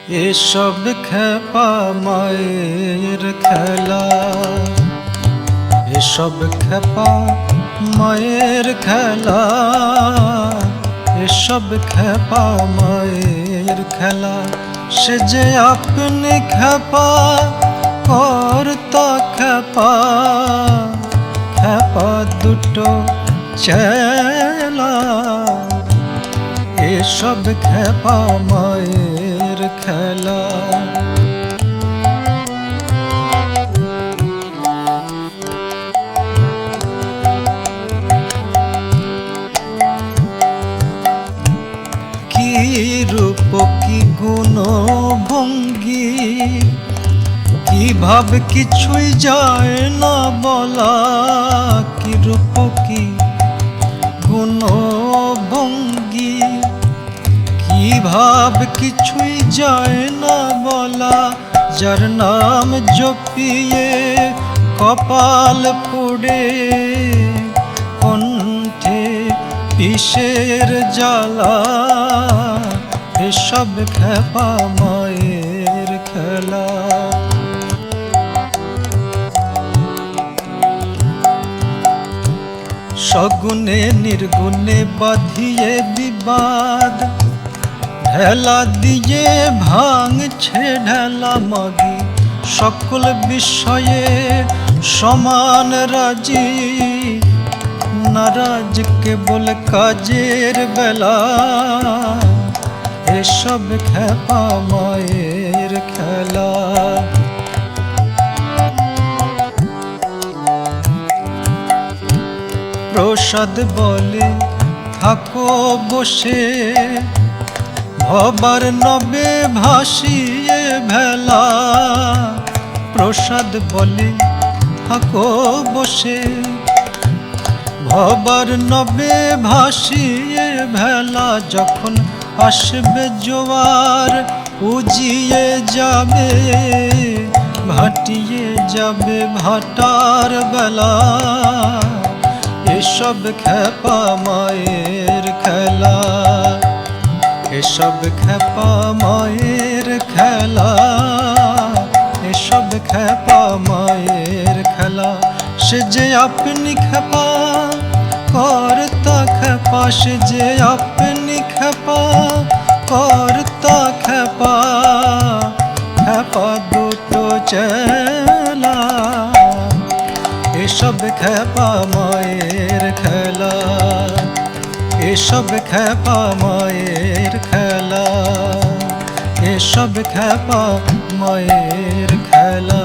এসব খেপা মায়ের খেলা, এসব খেপা মায়ের খেলা, এসব খেপা মায়ের খেলা। সে যে আপনি খেপা করতা খেপা, খেপা দুটো চেলা। এসব খেপা মায়ের খেলা। কি রূপ কি গুণ ভঙ্গি, কি ভাব কিছুই যায় না বলা। কি রূপ কি গুণ ভঙ্গি, কি ভাব কিছুই যায় না বলা। যার নাম জপিয়ে কপাল পুড়ে, কণ্ঠে বিষের জ্বালা। এসব খেপা মায়ের খেলা। সগুনে নির্গুণে বাঁধিয়ে বিবাদ, ঢেলা দিয়ে ভাঙছে ঢেলা মাগি। সকল বিষয়ে সমান রাজি, নারাজ কেবল কাজের বেলা। এসব খেপা মায়ের খেলা। প্রসাদ বলে থাকো বসে, ভবার নবে ভাসিয়ে ভেলা। প্রসাদ বলে থাকো বসে, ভবার নবে ভাসিয়ে ভেলা। যখন আসবে জোয়ার উজিয়ে যাবে, ভাটিয়ে যাবে ভাটার বেলা। এসব খেপা মায়ের খেলা। এসব খেপা মায়ের খেলা। এসব খেপা মায়ের খেলা। সে যে আপনি খেপা করতা খেপা, সে যে আপনি খেপা করতা খেপা। খেপা দুটো চেলা। এসব খেপা মায়ের খেলা। এসব খেপা মায়ের খেলা। এসব খেপা মায়ের খেলা।